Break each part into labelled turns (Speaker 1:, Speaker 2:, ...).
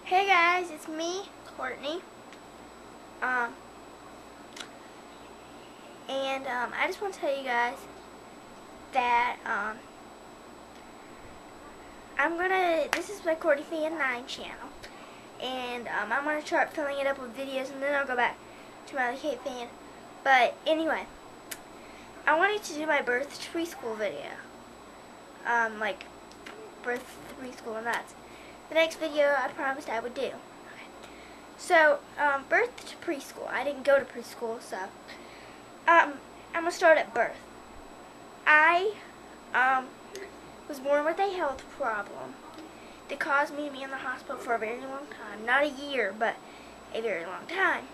Speaker 1: Hey guys, it's me, Courtney. I just want to tell you guys that this is my Courtney Fan 9 channel, and I'm gonna start filling it up with videos, and then I'll go back to my other Kate Fan. But anyway, I wanted to do my birth to preschool video, like birth to preschool, and that's the next video I promised I would do. So, birth to preschool. I didn't go to preschool, so I'm gonna start at birth. I was born with a health problem that caused me to be in the hospital for a very long time. Not a year, but a very long time.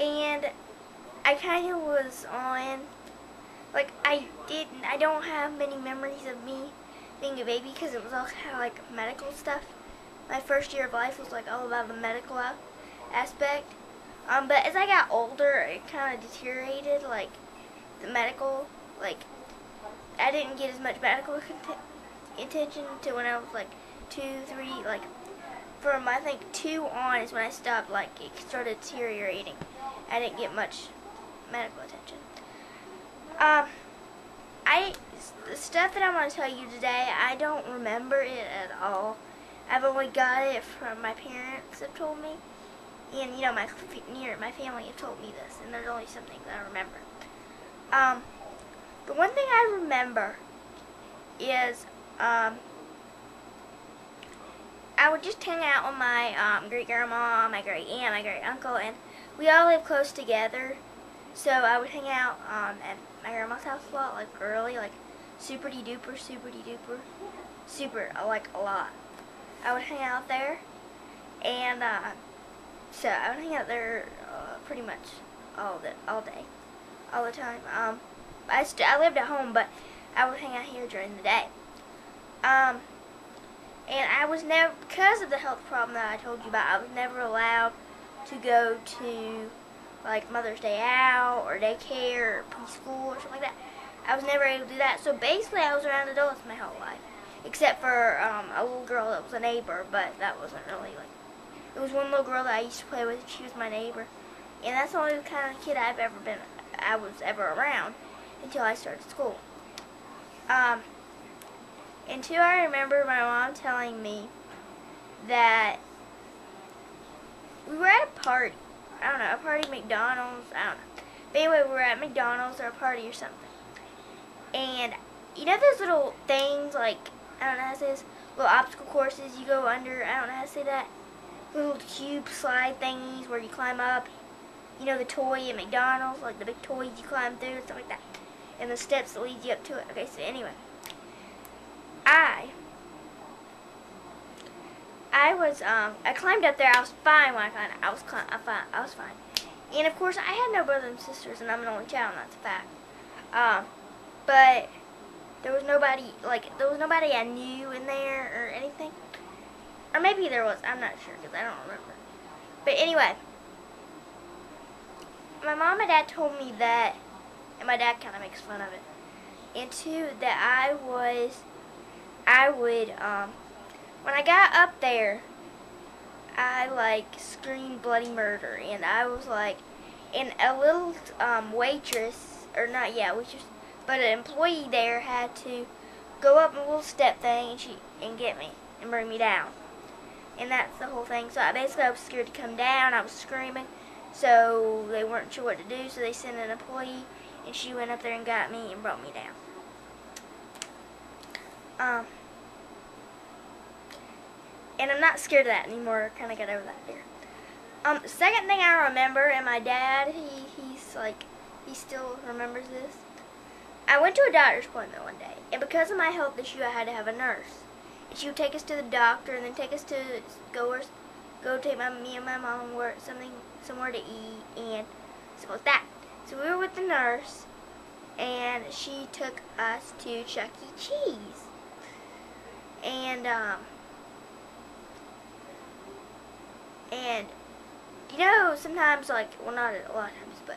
Speaker 1: And I kind of was on, like, I don't have many memories of me being a baby because it was all kind of like medical stuff. My first year of life was like all about the medical aspect. But as I got older, it kind of deteriorated, like the medical, like I didn't get as much medical attention to when I was like 2, 3, like from I think 2 on is when I stopped, like it started deteriorating. I didn't get much medical attention. The stuff that I'm going to tell you today, I don't remember it at all. I've only got it from my parents have told me, and you know my family have told me this, and there's only some things I remember. The one thing I remember is I would just hang out with my great grandma, my great aunt, my great uncle, and we all live close together. So I would hang out at my grandma's house a lot, like early, like super duper, like a lot. I would hang out there, and so I would hang out there pretty much all day, all the time. I lived at home, but I would hang out here during the day. And I was never, because of the health problem that I told you about, I was never allowed to go to like Mother's Day out or daycare or preschool or something like that. I was never able to do that. So basically I was around adults my whole life. Except for a little girl that was a neighbor, but that wasn't really like, it was one little girl that I used to play with. She was my neighbor. And that's the only kind of kid I was ever around until I started school. Until I remember my mom telling me that we were at a party. I don't know, a party at McDonald's, I don't know. But anyway, we were at McDonald's or a party or something. And you know those little things, like, I don't know how to say this, little obstacle courses you go under, I don't know how to say that, little cube slide thingies where you climb up. You know the toy at McDonald's, like the big toys you climb through and stuff like that. And the steps that lead you up to it. Okay, so anyway. I climbed up there. I was fine when I climbed. I was fine. And of course, I had no brothers and sisters, and I'm an only child, and that's a fact. But there was nobody I knew in there or anything. Or maybe there was. I'm not sure because I don't remember. But anyway, my mom and dad told me that, and my dad kind of makes fun of it, and too, that I would, when I got up there, I like screamed bloody murder, and I was like, and a little waitress, or not, yeah, waitress, but an employee there had to go up a little step thing and get me and bring me down, and that's the whole thing. So I was scared to come down. I was screaming, so they weren't sure what to do, so they sent an employee, and she went up there and got me and brought me down. And I'm not scared of that anymore. I kind of got over that fear. The second thing I remember, and my dad, he still remembers this. I went to a doctor's appointment one day, and because of my health issue, I had to have a nurse. And she would take us to the doctor, and then take us to go take me and my mom somewhere to eat, and stuff like that. So we were with the nurse, and she took us to Chuck E. Cheese. And you know, sometimes, like, well, not a lot of times, but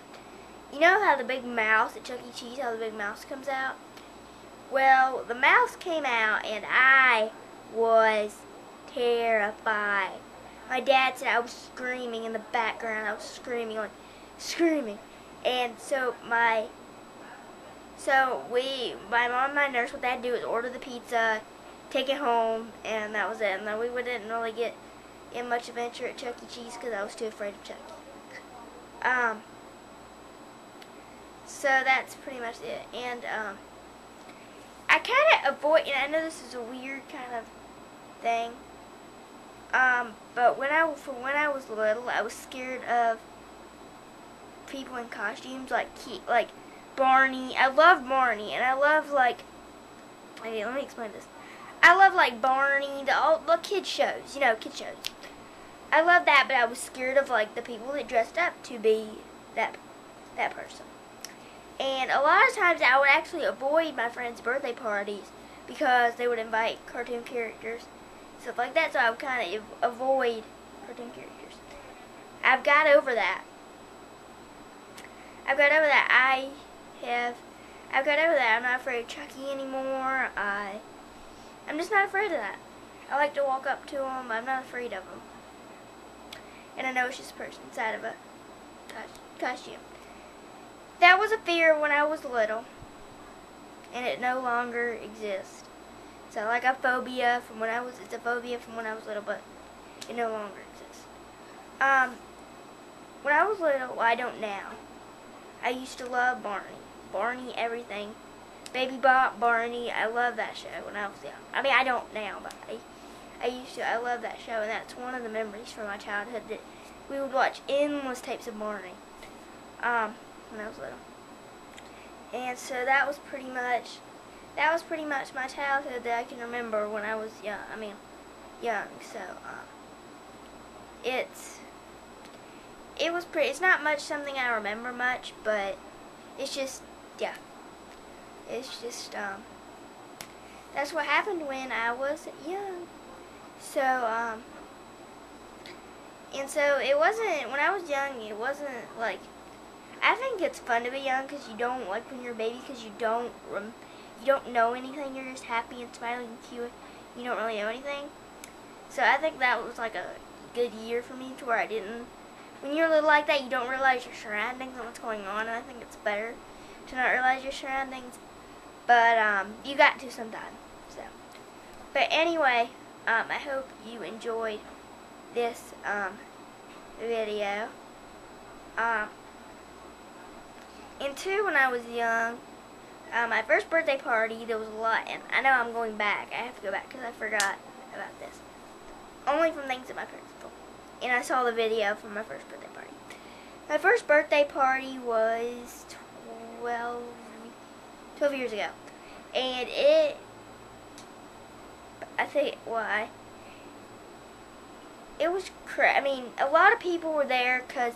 Speaker 1: you know how the big mouse at Chuck E. Cheese, how the big mouse comes out? Well, the mouse came out, and I was terrified. My dad said I was screaming in the background. I was screaming, like, screaming. And so my mom and my nurse, what they'd do is order the pizza, take it home, and that was it. And then we didn't really get in much adventure at Chuck E. Cheese because I was too afraid of Chucky. So that's pretty much it. And I kind of avoid, and I know this is a weird kind of thing, but when I was little, I was scared of people in costumes, like Barney. I love Barney, and I love, like, okay, let me explain this. I love, like, Barney, the kid shows, kid shows. I love that, but I was scared of, like, the people that dressed up to be that person. And a lot of times I would actually avoid my friends' birthday parties because they would invite cartoon characters, stuff like that, so I would kind of avoid cartoon characters. I've got over that. I'm not afraid of Chucky anymore. I'm just not afraid of that. I like to walk up to him. I'm not afraid of him. And I know it's just a person inside of a costume. That was a fear when I was little, and it no longer exists. So like a phobia from when it's a phobia from when I was little, but it no longer exists. When I was little, well, I don't now. I used to love Barney. Barney, everything. Baby Bop, Barney, I love that show when I was young. I mean, I don't now, but I used to. I love that show, and that's one of the memories from my childhood, that we would watch endless tapes of Barney when I was little. And so that was pretty much my childhood that I can remember when I was young. So it's not much something I remember much, but it's just, yeah. It's just, that's what happened when I was young. So, and so it wasn't, when I was young, it wasn't like, I think it's fun to be young because you don't, like when you're a baby, because you don't know anything, you're just happy and smiling and cute, you don't really know anything. So I think that was like a good year for me, to where I didn't, when you're little like that, you don't realize your surroundings and what's going on, and I think it's better to not realize your surroundings, but you got to sometime. So, but anyway, I hope you enjoyed this video. And two, when I was young, my first birthday party, there was a lot, and I know I'm going back. I have to go back because I forgot about this. Only from things that my parents told me. And I saw the video from my first birthday party. My first birthday party was 12 years ago. And it was I mean, a lot of people were there because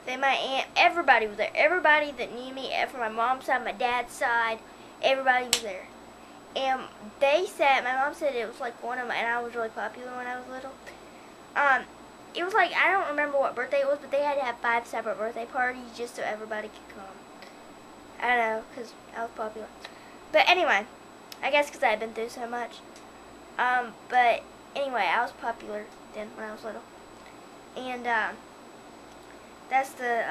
Speaker 1: my aunt, everybody was there. Everybody that knew me, from my mom's side, my dad's side, everybody was there. And my mom said it was like and I was really popular when I was little. It was like, I don't remember what birthday it was, but they had to have 5 separate birthday parties just so everybody could come. I don't know, because I was popular. But anyway, I guess because I had been through so much. But anyway, I was popular then when I was little. And that's the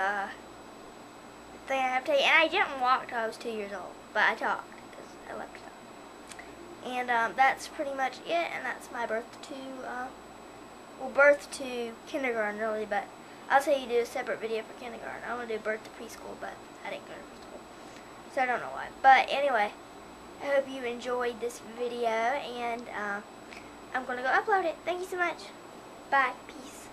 Speaker 1: thing I have to tell you. And I didn't walk till I was 2 years old, but I talked because I loved to talk. And that's pretty much it. And that's my birth to kindergarten, really. But I'll tell you to do a separate video for kindergarten. I want to do birth to preschool, but I didn't go to preschool, so I don't know why. But anyway, I hope you enjoyed this video, and I'm going to go upload it. Thank you so much. Bye. Peace.